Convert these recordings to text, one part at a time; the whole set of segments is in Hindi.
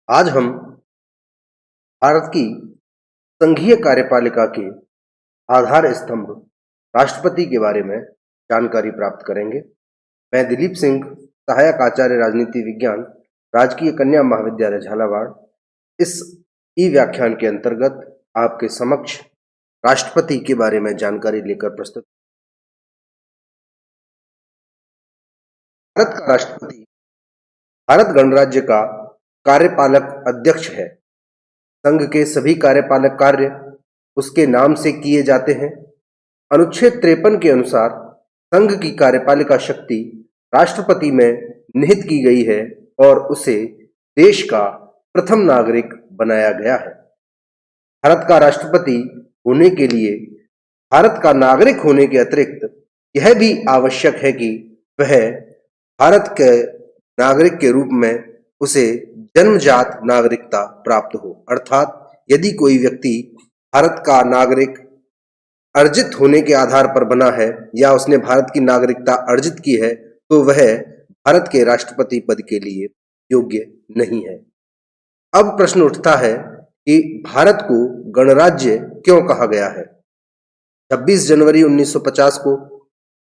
आज हम भारत की संघीय कार्यपालिका के आधार स्तंभ राष्ट्रपति के बारे में जानकारी प्राप्त करेंगे। मैं दिलीप सिंह, सहायक आचार्य राजनीति विज्ञान, राजकीय कन्या महाविद्यालय झालावाड़, इस ई व्याख्यान के अंतर्गत आपके समक्ष राष्ट्रपति के बारे में जानकारी लेकर प्रस्तुत। भारत का राष्ट्रपति भारत गणराज्य का कार्यपालक अध्यक्ष है। संघ के सभी कार्यपालक कार्य उसके नाम से किए जाते हैं। अनुच्छेद 53 के अनुसार संघ की कार्यपालिका शक्ति राष्ट्रपति में निहित की गई है और उसे देश का प्रथम नागरिक बनाया गया है। भारत का राष्ट्रपति होने के लिए भारत का नागरिक होने के अतिरिक्त यह भी आवश्यक है कि वह भारत के नागरिक के रूप में उसे जन्मजात नागरिकता प्राप्त हो, अर्थात यदि कोई व्यक्ति भारत का नागरिक अर्जित होने के आधार पर बना है या उसने भारत की नागरिकता अर्जित की है तो वह भारत के राष्ट्रपति पद के लिए योग्य नहीं है। अब प्रश्न उठता है कि भारत को गणराज्य क्यों कहा गया है। 26 जनवरी 1950 को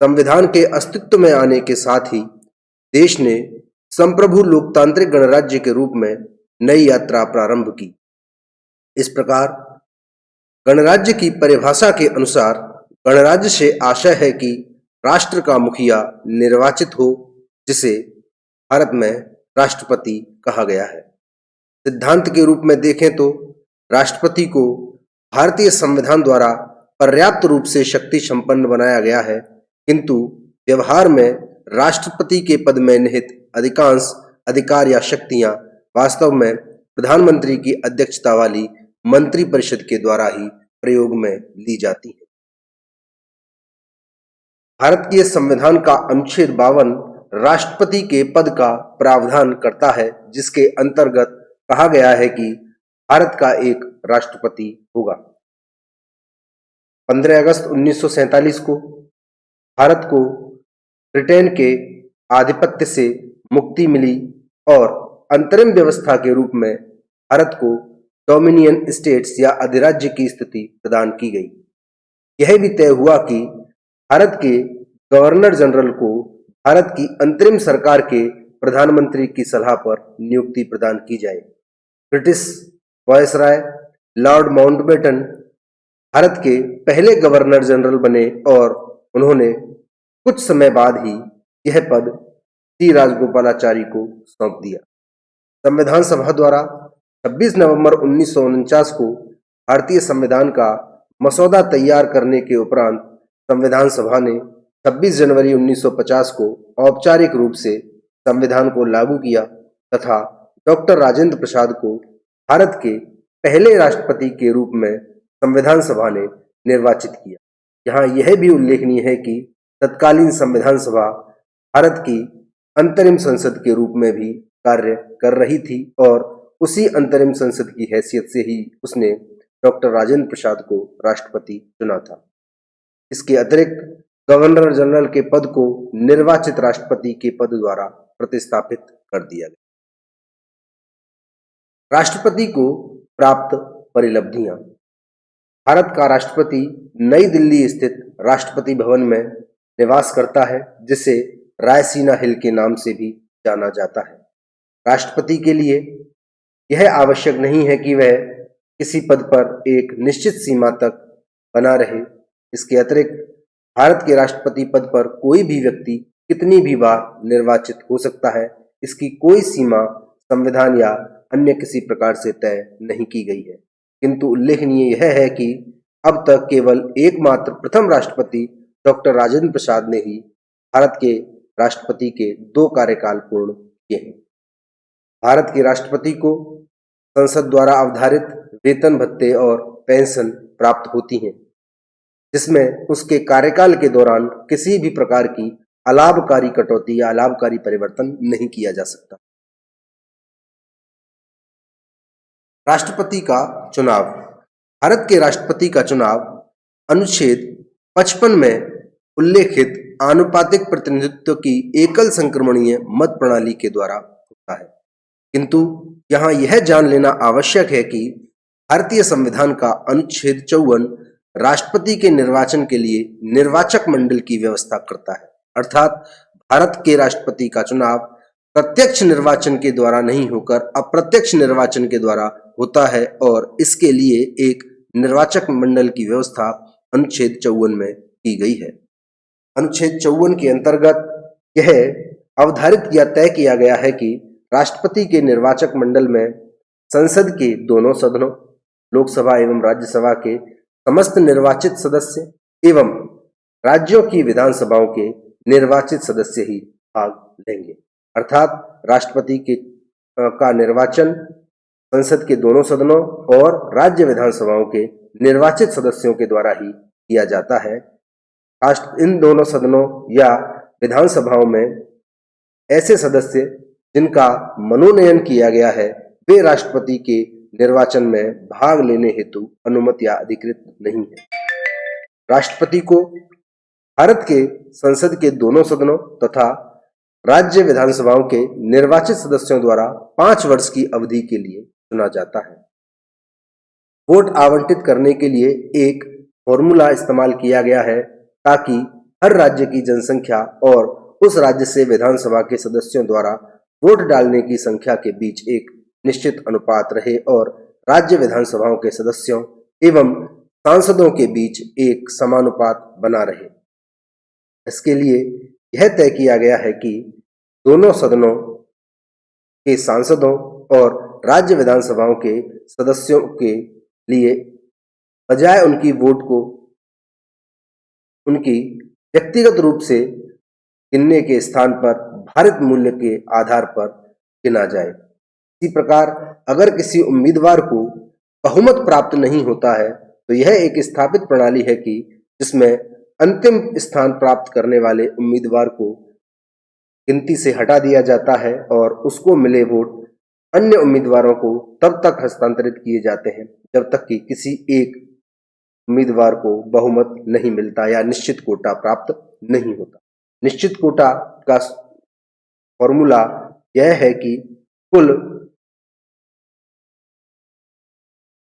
संविधान के अस्तित्व में आने के साथ ही देश ने संप्रभु लोकतांत्रिक गणराज्य के रूप में नई यात्रा प्रारंभ की। इस प्रकार गणराज्य की परिभाषा के अनुसार गणराज्य से आशय है कि राष्ट्र का मुखिया निर्वाचित हो, जिसे भारत में राष्ट्रपति कहा गया है। सिद्धांत के रूप में देखें तो राष्ट्रपति को भारतीय संविधान द्वारा पर्याप्त रूप से शक्ति संपन्न बनाया गया है, किंतु व्यवहार में राष्ट्रपति के पद में निहित अधिकांश अधिकार या शक्तियां वास्तव में प्रधानमंत्री की अध्यक्षता वाली मंत्रिपरिषद के द्वारा ही प्रयोग में ली जाती है। भारतीय संविधान का अनुच्छेद 52 राष्ट्रपति के पद का प्रावधान करता है, जिसके अंतर्गत कहा गया है कि भारत का एक राष्ट्रपति होगा। 15 अगस्त 1947 को भारत को ब्रिटेन के आधिपत्य से मुक्ति मिली और अंतरिम व्यवस्था के रूप में भारत को डोमिनियन स्टेट्स या अधिराज्य की स्थिति प्रदान की गई। यह भी तय हुआ कि भारत के गवर्नर जनरल को भारत की अंतरिम सरकार के प्रधानमंत्री की सलाह पर नियुक्ति प्रदान की जाए। British viceroy Lord Mountbatten Bharat के पहले गवर्नर जनरल बने और उन्होंने कुछ समय बाद ही यह पद सी राजगोपालाचारी को सौंप दिया। संविधान सभा द्वारा 26 नवंबर 1949 को भारतीय संविधान का मसौदा तैयार करने के उपरांत संविधान सभा ने 26 जनवरी 1950 को औपचारिक रूप से संविधान को लागू किया तथा डॉक्टर राजेंद्र प्रसाद को भारत के पहले राष्ट्रपति के रूप में संविधान सभा ने निर्वाचित किया। यहाँ यह भी उल्लेखनीय है कि तत्कालीन संविधान सभा भारत की अंतरिम संसद के रूप में भी कार्य कर रही थी और उसी अंतरिम संसद की हैसियत से ही उसने डॉक्टर राजेंद्र प्रसाद को राष्ट्रपति चुना था। इसके अतिरिक्त गवर्नर जनरल के पद को निर्वाचित राष्ट्रपति के पद द्वारा प्रतिस्थापित कर दिया गया। राष्ट्रपति को प्राप्त परिलब्धियां। भारत का राष्ट्रपति नई दिल्ली स्थित राष्ट्रपति भवन में निवास करता है, जिसे रायसीना हिल के नाम से भी जाना जाता है। राष्ट्रपति के लिए यह आवश्यक नहीं है कि वह किसी पद पर एक निश्चित सीमा तक बना रहे। इसके अतिरिक्त भारत के राष्ट्रपति पद पर कोई भी व्यक्ति कितनी भी बार निर्वाचित हो सकता है। इसकी कोई सीमा संविधान या अन्य किसी प्रकार से तय नहीं की गई है, किंतु उल्लेखनीय यह है कि अब तक केवल एकमात्र प्रथम राष्ट्रपति डॉक्टर राजेंद्र प्रसाद ने ही भारत के राष्ट्रपति के 2 कार्यकाल पूर्ण किए हैं। भारत के राष्ट्रपति को संसद द्वारा अवधारित वेतन भत्ते और पेंशन प्राप्त होती हैं, जिसमें उसके कार्यकाल के दौरान किसी भी प्रकार की अलाभकारी कटौती या अलाभकारी परिवर्तन नहीं किया जा सकता। राष्ट्रपति का चुनाव। भारत के राष्ट्रपति का चुनाव अनुच्छेद 55 में उल्लेखित आनुपातिक प्रतिनिधित्व की एकल संक्रमणीय मत प्रणाली के द्वारा होता है। किंतु यहाँ यह जान लेना आवश्यक है कि भारतीय संविधान का अनुच्छेद 54 राष्ट्रपति के निर्वाचन के लिए निर्वाचक मंडल की व्यवस्था करता है। अर्थात भारत के राष्ट्रपति का चुनाव प्रत्यक्ष निर्वाचन के द्वारा नहीं होकर अप्रत्यक्ष निर्वाचन के द्वारा होता है और इसके लिए एक निर्वाचक मंडल की व्यवस्था अनुच्छेद 54 में की गई है। अनुच्छेद 54 के अंतर्गत यह अवधारित या तय किया गया है कि राष्ट्रपति के निर्वाचक मंडल में संसद के दोनों सदनों, लोकसभा एवं राज्यसभा के समस्त निर्वाचित सदस्य एवं राज्यों की विधानसभाओं के निर्वाचित सदस्य ही भाग लेंगे। अर्थात राष्ट्रपति का निर्वाचन संसद के दोनों सदनों और राज्य विधानसभाओं के निर्वाचित सदस्यों के द्वारा ही किया जाता है। इन दोनों सदनों या विधानसभाओं में ऐसे सदस्य जिनका मनोनयन किया गया है वे राष्ट्रपति के निर्वाचन में भाग लेने हेतु अनुमत या अधिकृत नहीं है। राष्ट्रपति को भारत के संसद के दोनों सदनों तथा राज्य विधानसभाओं के निर्वाचित सदस्यों द्वारा 5 वर्ष की अवधि के लिए चुना जाता है। वोट आवंटित करने के लिए एक फॉर्मूला इस्तेमाल किया गया है ताकि हर राज्य की जनसंख्या और उस राज्य से विधानसभा के सदस्यों द्वारा वोट डालने की संख्या के बीच एक निश्चित अनुपात रहे और राज्य विधानसभाओं के सदस्यों एवं सांसदों के बीच एक समानुपात बना रहे। इसके लिए यह तय किया गया है कि दोनों सदनों के सांसदों और राज्य विधानसभाओं के सदस्यों के लिए बजाय उनकी वोट को उनकी व्यक्तिगत रूप से गिनने के स्थान पर भारित मूल्य के आधार पर गिना जाए। इसी प्रकार अगर किसी उम्मीदवार को बहुमत प्राप्त नहीं होता है तो यह एक स्थापित प्रणाली है कि जिसमें अंतिम स्थान प्राप्त करने वाले उम्मीदवार को गिनती से हटा दिया जाता है और उसको मिले वोट अन्य उम्मीदवारों को तब तक हस्तांतरित किए जाते हैं जब तक कि किसी एक उम्मीदवार को बहुमत नहीं मिलता या निश्चित कोटा प्राप्त नहीं होता। निश्चित कोटा का फॉर्मूला यह है कि कुल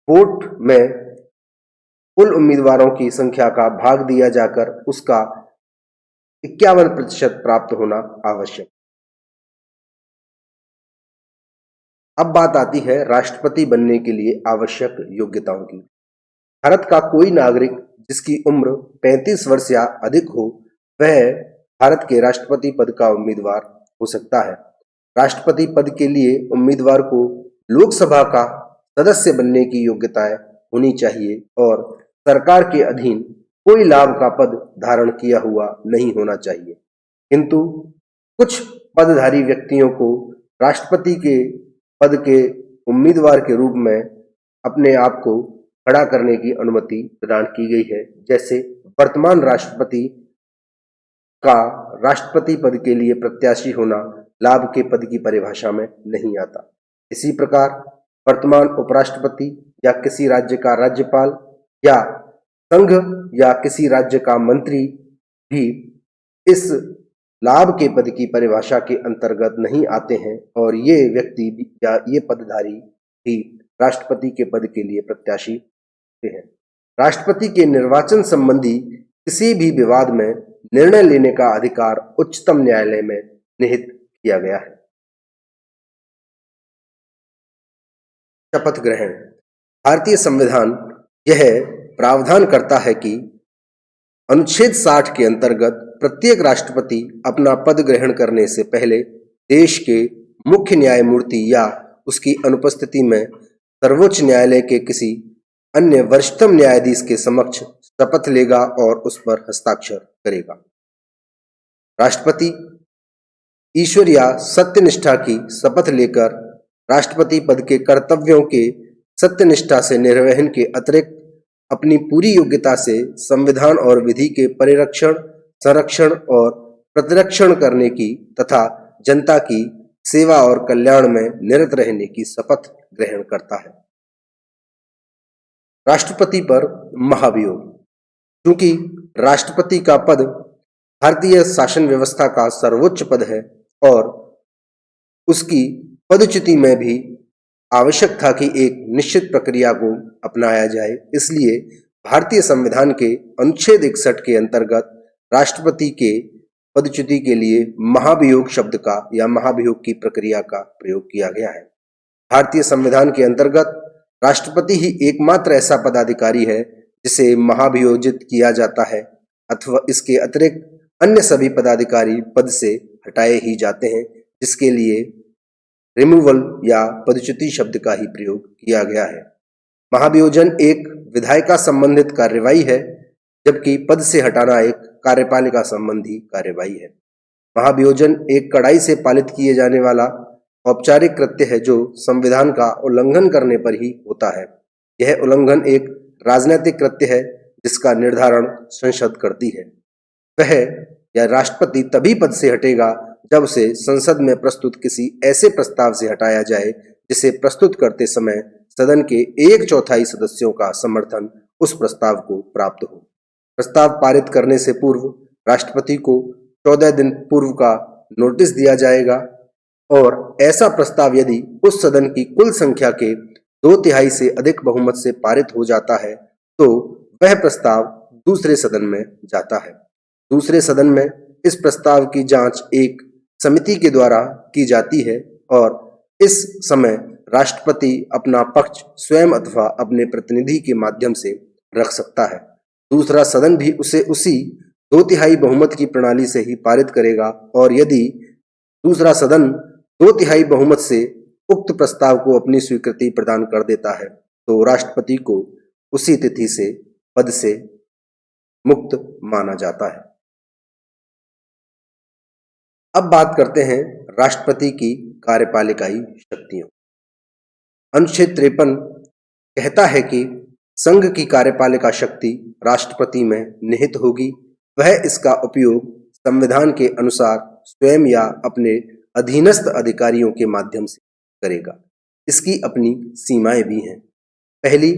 वोट में कुल उम्मीदवारों की संख्या का भाग दिया जाकर उसका 51% प्राप्त होना आवश्यक। अब बात आती है राष्ट्रपति बनने के लिए आवश्यक योग्यताओं की। भारत का कोई नागरिक जिसकी उम्र 35 वर्ष या अधिक हो वह भारत के राष्ट्रपति पद का उम्मीदवार हो सकता है। राष्ट्रपति पद के लिए उम्मीदवार को लोकसभा का सदस्य बनने की योग्यताएं होनी चाहिए और सरकार के अधीन कोई लाभ का पद धारण किया हुआ नहीं होना चाहिए। किंतु कुछ पदधारी व्यक्तियों को राष्ट्रपति के पद के उम्मीदवार के रूप में अपने आप को खड़ा करने की अनुमति प्रदान की गई है। जैसे वर्तमान राष्ट्रपति का राष्ट्रपति पद के लिए प्रत्याशी होना लाभ के पद की परिभाषा में नहीं आता। इसी प्रकार वर्तमान उपराष्ट्रपति या किसी राज्य का राज्यपाल या संघ या किसी राज्य का मंत्री भी इस लाभ के पद की परिभाषा के अंतर्गत नहीं आते हैं और ये व्यक्ति या ये पदधारी भी राष्ट्रपति के पद के लिए प्रत्याशी होते हैं। राष्ट्रपति के निर्वाचन संबंधी किसी भी विवाद में निर्णय लेने का अधिकार उच्चतम न्यायालय में निहित किया गया है। शपथ ग्रहण। भारतीय संविधान यह प्रावधान करता है कि अनुच्छेद 60 के अंतर्गत प्रत्येक राष्ट्रपति अपना पद ग्रहण करने से पहले देश के मुख्य न्यायमूर्ति या उसकी अनुपस्थिति में सर्वोच्च न्यायालय के किसी अन्य वरिष्ठतम न्यायाधीश के समक्ष शपथ लेगा और उस पर हस्ताक्षर करेगा। राष्ट्रपति ईश्वर या सत्यनिष्ठा की शपथ लेकर राष्ट्रपति पद के कर्तव्यों के सत्यनिष्ठा से निर्वहन के अतिरिक्त अपनी पूरी योग्यता से संविधान और विधि के परिरक्षण, संरक्षण और प्रतिरक्षण करने की तथा जनता की सेवा और कल्याण में निरत रहने की शपथ ग्रहण करता है। राष्ट्रपति पर महाभियोग। क्योंकि राष्ट्रपति का पद भारतीय शासन व्यवस्था का सर्वोच्च पद है और उसकी पदच्युति में भी आवश्यक था कि एक निश्चित प्रक्रिया को अपनाया जाए। इसलिए भारतीय संविधान के अनुच्छेद 61 के अंतर्गत राष्ट्रपति के पदच्युति के लिए महाभियोग शब्द का या महाभियोग की प्रक्रिया का प्रयोग किया गया है। भारतीय संविधान के अंतर्गत राष्ट्रपति ही एकमात्र ऐसा पदाधिकारी है जिसे महाभियोजित किया जाता है, अथवा इसके अतिरिक्त अन्य सभी पदाधिकारी पद से हटाए ही जाते हैं, जिसके लिए रिमूवल या पदच्युति शब्द का ही प्रयोग किया गया है। महाभियोजन एक विधायिका संबंधित कार्यवाही है, जबकि पद से हटाना एक कार्यपालिका संबंधी कार्यवाही है। महाभियोजन एक कड़ाई से पालित किए जाने वाला औपचारिक कृत्य है जो संविधान का उल्लंघन करने पर ही होता है। यह उल्लंघन एक राजनीतिक कृत्य है जिसका निर्धारण संसद करती है। वह या राष्ट्रपति तभी पद से हटेगा जब उसे संसद में प्रस्तुत किसी ऐसे प्रस्ताव से हटाया जाए जिसे प्रस्तुत करते समय सदन के 1/4 सदस्यों का समर्थन उस प्रस्ताव को प्राप्त हो। प्रस्ताव पारित करने से पूर्व राष्ट्रपति को 14 दिन पूर्व का नोटिस दिया जाएगा और ऐसा प्रस्ताव यदि उस सदन की कुल संख्या के 2/3 से अधिक बहुमत से पारित हो जाता है तो वह प्रस्ताव दूसरे सदन में जाता है। दूसरे सदन में इस प्रस्ताव की जांच एक समिति के द्वारा की जाती है और इस समय राष्ट्रपति अपना पक्ष स्वयं अथवा अपने प्रतिनिधि के माध्यम से रख सकता है। दूसरा सदन भी उसे उसी 2/3 बहुमत की प्रणाली से ही पारित करेगा और यदि दूसरा सदन 2/3 बहुमत से उक्त प्रस्ताव को अपनी स्वीकृति प्रदान कर देता है तो राष्ट्रपति को उसी तिथि से पद से मुक्त माना जाता है। अब बात करते हैं राष्ट्रपति की कार्यपालिकाई शक्तियों। अनुच्छेद 53 कहता है कि संघ की कार्यपालिका शक्ति राष्ट्रपति में निहित होगी। वह इसका उपयोग संविधान के अनुसार स्वयं या अपने अधीनस्थ अधिकारियों के माध्यम से करेगा। इसकी अपनी सीमाएं भी हैं। पहली,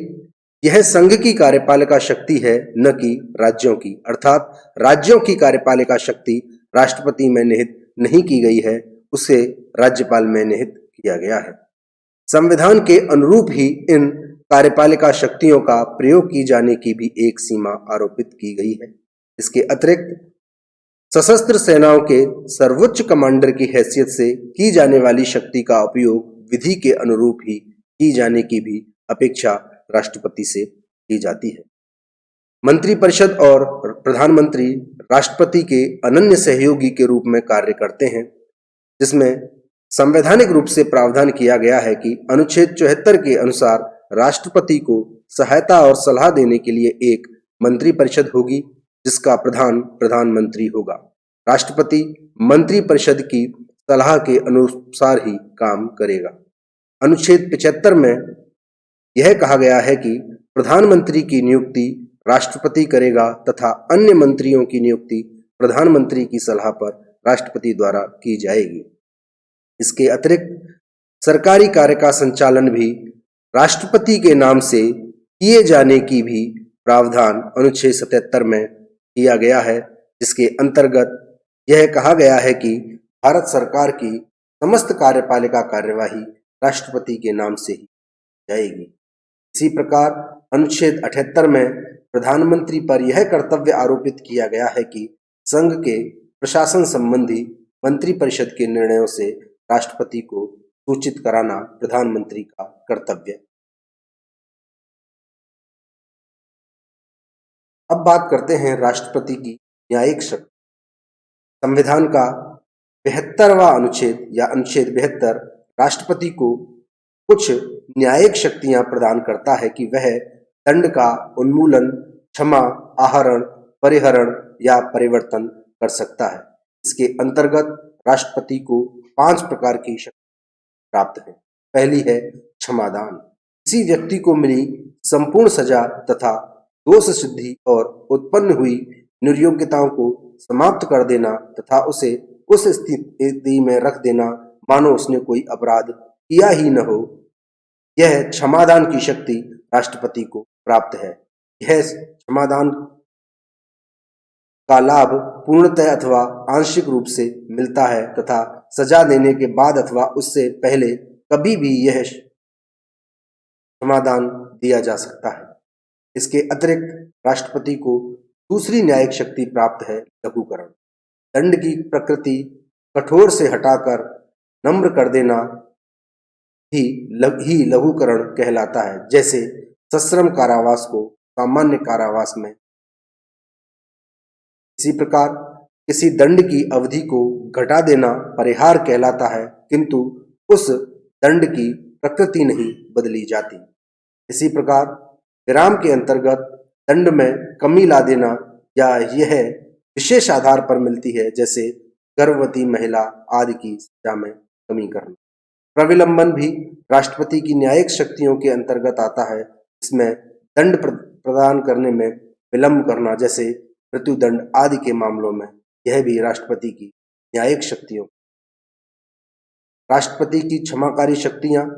यह संघ की कार्यपालिका शक्ति है, न कि राज्यों की, अर्थात राज्यों की कार्यपालिका शक्ति राष्ट्रपति में निहित नहीं की गई है, उसे राज्यपाल में निहित किया गया है। संविधान के अनुरूप ही इन कार्यपालिका शक्तियों का प्रयोग की जाने की भी एक सीमा आरोपित की गई है। इसके अतिरिक्त सशस्त्र सेनाओं के सर्वोच्च कमांडर की हैसियत से की जाने वाली शक्ति का उपयोग विधि के अनुरूप ही की जाने की भी अपेक्षा राष्ट्रपति से की जाती है। मंत्रिपरिषद और प्रधानमंत्री राष्ट्रपति के अनन्य सहयोगी के रूप में कार्य करते हैं, जिसमें संवैधानिक रूप से प्रावधान किया गया है कि अनुच्छेद 74 के अनुसार राष्ट्रपति को सहायता और सलाह देने के लिए एक मंत्रिपरिषद होगी जिसका प्रधान प्रधानमंत्री होगा। राष्ट्रपति मंत्रिपरिषद की सलाह के अनुसार ही काम करेगा। अनुच्छेद 75 में यह कहा गया है कि प्रधानमंत्री की नियुक्ति राष्ट्रपति करेगा तथा अन्य मंत्रियों की नियुक्ति प्रधानमंत्री की सलाह पर राष्ट्रपति द्वारा की जाएगी। इसके अतिरिक्त सरकारी कार्य का संचालन भी राष्ट्रपति के नाम से किए जाने की भी प्रावधान अनुच्छेद 77 में किया गया है, जिसके अंतर्गत यह कहा गया है कि भारत सरकार की समस्त कार्यपालिका कार्यवाही राष्ट्रपति के नाम से ही जाएगी। इसी प्रकार अनुच्छेद 78 में प्रधानमंत्री पर यह कर्तव्य आरोपित किया गया है कि संघ के प्रशासन संबंधी मंत्रिपरिषद के निर्णयों से राष्ट्रपति को सूचित कराना प्रधानमंत्री का कर्तव्य। अब बात करते हैं राष्ट्रपति की न्यायिक शक्ति। संविधान का 72वां अनुच्छेद या अनुच्छेद 72 राष्ट्रपति को कुछ न्यायिक शक्तियां प्रदान करता है कि वह दंड का उन्मूलन, क्षमा, आहरण, परिहरण या परिवर्तन कर सकता है। इसके अंतर्गत राष्ट्रपति को 5 प्रकार की शक्ति प्राप्त है। पहली है क्षमादान। किसी व्यक्ति को मिली संपूर्ण सजा तथा दोष सिद्धि और उत्पन्न हुई निर्योग्यताओं को समाप्त कर देना तथा उसे उस स्थिति में रख देना मानो उसने कोई अपराध किया ही न हो, यह क्षमादान की शक्ति राष्ट्रपति को प्राप्त है। यह क्षमादान का लाभ पूर्णतः अथवा आंशिक रूप से मिलता है तथा सजा देने के बाद अथवा उससे पहले कभी भी यह क्षमादान दिया जा सकता है। इसके अतिरिक्त राष्ट्रपति को दूसरी न्यायिक शक्ति प्राप्त है, लघुकरण। दंड की प्रकृति कठोर से हटाकर नम्र कर देना ही लघुकरण कहलाता है। जैसे सश्रम कारावास को सामान्य कारावास में। इसी प्रकार किसी दंड की अवधि को घटा देना परिहार कहलाता है, किंतु उस दंड की प्रकृति नहीं बदली जाती। इसी प्रकार विराम के अंतर्गत दंड में कमी ला देना या यह विशेष आधार पर मिलती है, जैसे गर्भवती महिला आदि की सजा में कमी करना। प्रविलंबन भी राष्ट्रपति की न्यायिक शक्तियों के अंतर्गत आता है। इसमें दंड प्रदान करने में विलंब करना, जैसे मृत्युदंड आदि के मामलों में, यह भी राष्ट्रपति की न्यायिक शक्तियों। राष्ट्रपति की क्षमाकारी शक्तियां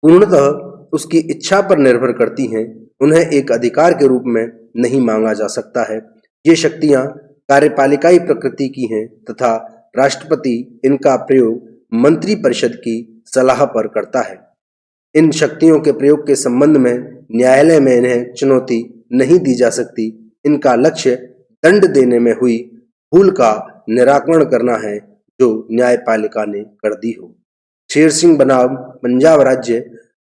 पूर्णतः उसकी इच्छा पर निर्भर करती हैं। उन्हें एक अधिकार के रूप में नहीं मांगा जा सकता है। ये शक्तियां कार्यपालिकाई प्रकृति की हैं तथा राष्ट्रपति इनका प्रयोग मंत्री परिषद की सलाह पर करता है। इन शक्तियों के प्रयोग के संबंध में न्यायालय में इन्हें चुनौती नहीं दी जा सकती। इनका लक्ष्य दंड देने में हुई भूल का निराकरण करना है जो न्यायपालिका ने कर दी हो। शेर सिंह बनाम पंजाब राज्य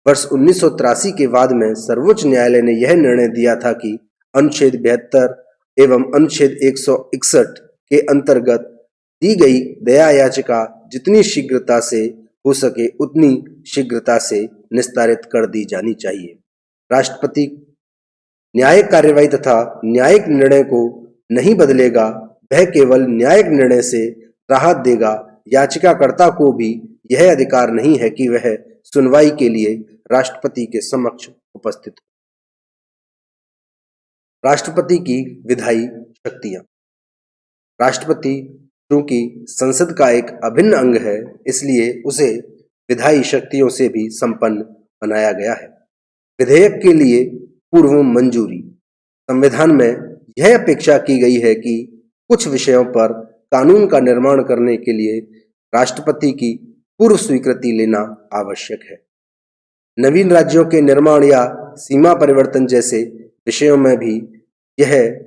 वर्ष 1983 के बाद में सर्वोच्च न्यायालय ने यह निर्णय दिया था कि अनुच्छेद 72 एवं अनुच्छेद 161 के अंतर्गत दी गई दया याचिका जितनी शीघ्रता से हो सके उतनी शीघ्रता से निस्तारित कर दी जानी चाहिए। राष्ट्रपति न्यायिक कार्यवाही तथा न्यायिक निर्णय को नहीं बदलेगा, वह केवल न्यायिक निर्णय से राहत देगा। याचिकाकर्ता को भी यह अधिकार नहीं है कि वह सुनवाई के लिए राष्ट्रपति के समक्ष उपस्थित हो। राष्ट्रपति की विधायी शक्तियां। राष्ट्रपति चूंकि संसद का एक अभिन्न अंग है, इसलिए उसे विधायी शक्तियों से भी संपन्न बनाया गया है। विधेयक के लिए पूर्व मंजूरी। संविधान में यह अपेक्षा की गई है कि कुछ विषयों पर कानून का निर्माण करने के लिए राष्ट्रपति की पूर्व स्वीकृति लेना आवश्यक है। नवीन राज्यों के निर्माण या सीमा परिवर्तन जैसे विषयों में भी यह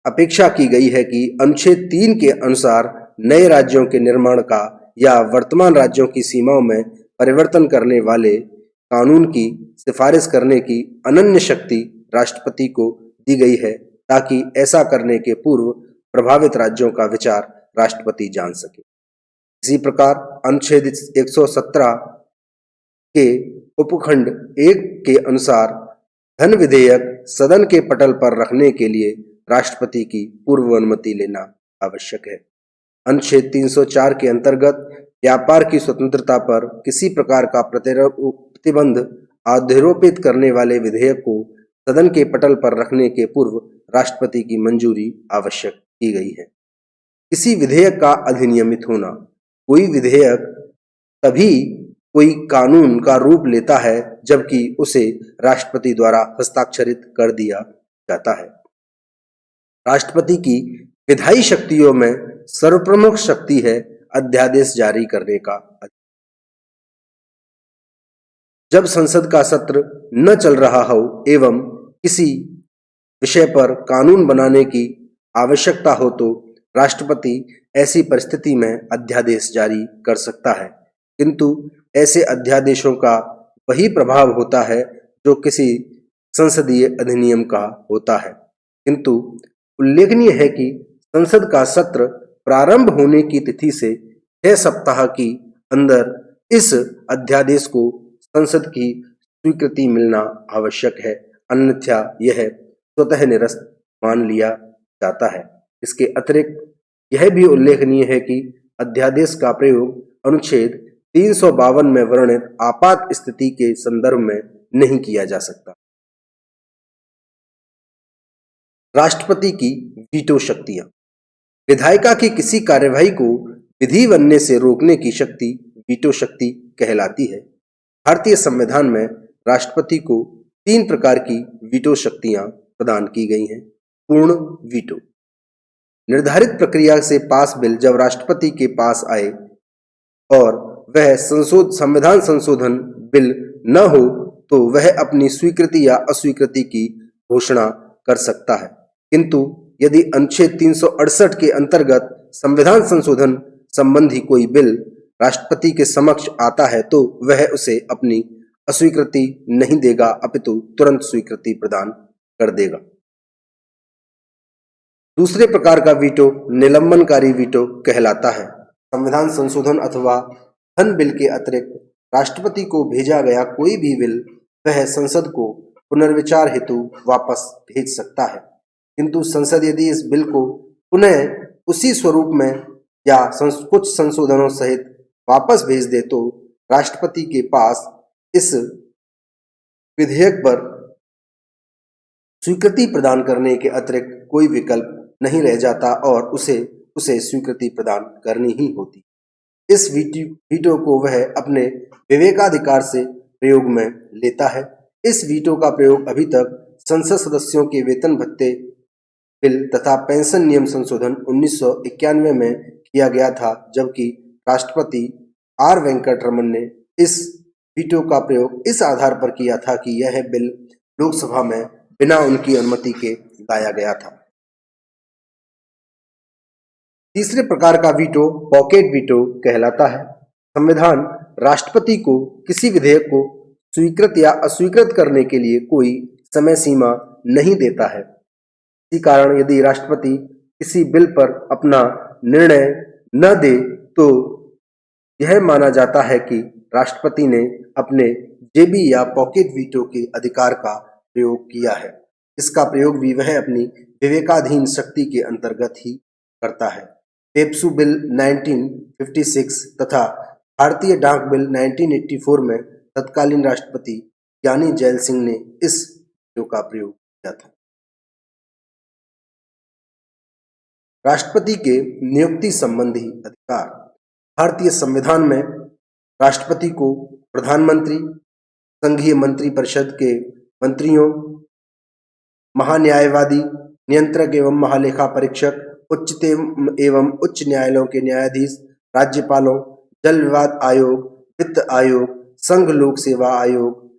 अपेक्षा की गई है कि अनुच्छेद 3 के अनुसार नए राज्यों के निर्माण का या वर्तमान राज्यों की सीमाओं में परिवर्तन करने वाले कानून की सिफारिश करने की अनन्य शक्ति राष्ट्रपति को दी गई है, ताकि ऐसा करने के पूर्व प्रभावित राज्यों का विचार राष्ट्रपति जान सके। इसी प्रकार अनुच्छेद 117 के उपखंड 1 के अनुसार धन विधेयक सदन के पटल पर रखने के लिए राष्ट्रपति की पूर्व अनुमति लेना आवश्यक है। अनुच्छेद 304 के अंतर्गत व्यापार की स्वतंत्रता पर किसी प्रकार का प्रतिबंध अध्यारोपित करने वाले विधेयक को सदन के पटल पर रखने के पूर्व राष्ट्रपति की मंजूरी आवश्यक की गई है। किसी विधेयक का अधिनियमित होना। कोई विधेयक तभी कोई कानून का रूप लेता है जबकि उसे राष्ट्रपति द्वारा हस्ताक्षरित कर दिया जाता है। राष्ट्रपति की विधायी शक्तियों में सर्वप्रमुख शक्ति है अध्यादेश जारी करने का। जब संसद का सत्र न चल रहा हो एवं किसी विषय पर कानून बनाने की आवश्यकता हो तो राष्ट्रपति ऐसी परिस्थिति में अध्यादेश जारी कर सकता है, किंतु ऐसे अध्यादेशों का वही प्रभाव होता है जो किसी संसदीय अधिनियम का होता है। किंतु उल्लेखनीय है कि संसद का सत्र प्रारंभ होने की तिथि से 6 सप्ताह की अंदर इस अध्यादेश को संसद की स्वीकृति मिलना आवश्यक है, अन्यथा यह स्वतः निरस्त मान लिया जाता है। इसके अतिरिक्त यह भी उल्लेखनीय है कि अध्यादेश का प्रयोग अनुच्छेद 352 में वर्णित आपात स्थिति के संदर्भ में नहीं किया जा सकता। राष्ट्रपति की वीटो शक्तियां। विधायिका की किसी कार्यवाही को विधि बनने से रोकने की शक्ति वीटो शक्ति कहलाती है। भारतीय संविधान में राष्ट्रपति को 3 प्रकार की वीटो शक्तियां प्रदान की गई हैं। पूर्ण वीटो, निर्धारित प्रक्रिया से पास बिल जब राष्ट्रपति के पास आए और वह संविधान संशोधन बिल न हो तो वह अपनी स्वीकृति या अस्वीकृति की घोषणा कर सकता है। किंतु यदि अनुच्छेद 368 के अंतर्गत संविधान संशोधन संबंधी कोई बिल राष्ट्रपति के समक्ष आता है तो वह उसे अपनी अस्वीकृति नहीं देगा अपितु तुरंत स्वीकृति प्रदान कर देगा। दूसरे प्रकार का वीटो निलंबनकारी वीटो कहलाता है। संविधान संशोधन अथवा धन बिल के अतिरिक्त राष्ट्रपति को भेजा गया कोई भी बिल वह संसद को पुनर्विचार हेतु वापस भेज सकता है। किंतु संसद यदि इस बिल को पुनः उसी स्वरूप में या कुछ संशोधनों सहित वापस भेज दे तो राष्ट्रपति के पास इस विधेयक पर स्वीकृति प्रदान करने के अतिरिक्त कोई विकल्प नहीं रह जाता और उसे स्वीकृति प्रदान करनी ही होती। इस वीटो को वह अपने विवेकाधिकार से प्रयोग में लेता है। इस वीटो का प्रयोग अभी तक संसद सदस्यों के वेतन भत्ते बिल तथा पेंशन नियम संशोधन 1991 में किया गया था, जबकि राष्ट्रपति आर वेंकट रमन ने इस वीटो का प्रयोग इस आधार पर किया था कि यह बिल लोकसभा में बिना उनकी अनुमति के लाया गया था। तीसरे प्रकार का वीटो पॉकेट वीटो कहलाता है। संविधान राष्ट्रपति को किसी विधेयक को स्वीकृत या अस्वीकृत करने के लिए कोई समय सीमा नहीं देता है। इसी कारण यदि राष्ट्रपति किसी बिल पर अपना निर्णय न दे तो यह माना जाता है कि राष्ट्रपति ने अपने जेबी या पॉकेट वीटो के अधिकार का प्रयोग किया है। इसका प्रयोग भी वह अपनी विवेकाधीन शक्ति के अंतर्गत ही करता है। पेप्सू बिल 1956 तथा भारतीय डाक बिल 1984 में तत्कालीन राष्ट्रपति ज्ञानी जैल सिंह ने इस वीटो का प्रयोग किया था। राष्ट्रपति के नियुक्ति संबंधी अधिकार। भारतीय संविधान में राष्ट्रपति को प्रधानमंत्री, संघीय मंत्रिपरिषद के मंत्रियों, महान्यायवादी, नियंत्रक एवं महालेखा परीक्षक, उच्चतम एवं उच्च न्यायालयों के न्यायाधीश, राज्यपालों, जल विवाद आयोग, वित्त आयोग, संघ लोक सेवा आयोग,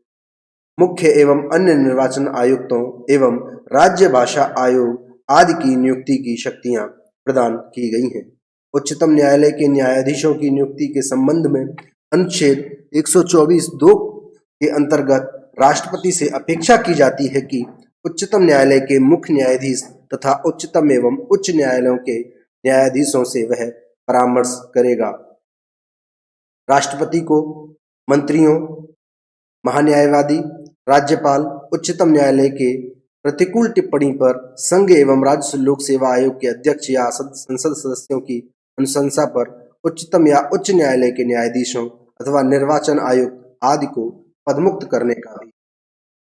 मुख्य एवं अन्य निर्वाचन आयुक्तों एवं राज्य भाषा आयोग आदि की नियुक्ति की शक्तियां प्रदान की गई हैं। उच्चतम न्यायालय के न्यायाधीशों की नियुक्ति के संबंध में अनुच्छेद 124(2) के अंतर्गत राष्ट्रपति से अपेक्षा की जाती है कि उच्चतम न्यायालय के मुख्य न्यायाधीश तथा उच्चतम एवं उच्च न्यायालयों के न्यायाधीशों से वह परामर्श करेगा। राष्ट्रपति को मंत्रियों, महान्यायवादी, राज्यपाल, उच्चतम न्यायालय के प्रतिकूल टिप्पणी पर संघ एवं राज्य लोक सेवा आयोग के अध्यक्ष या संसद सदस्यों की अनुशंसा पर उच्चतम या उच्च न्यायालय के न्यायाधीशों अथवा निर्वाचन आयुक्त आदि को पदमुक्त करने का भी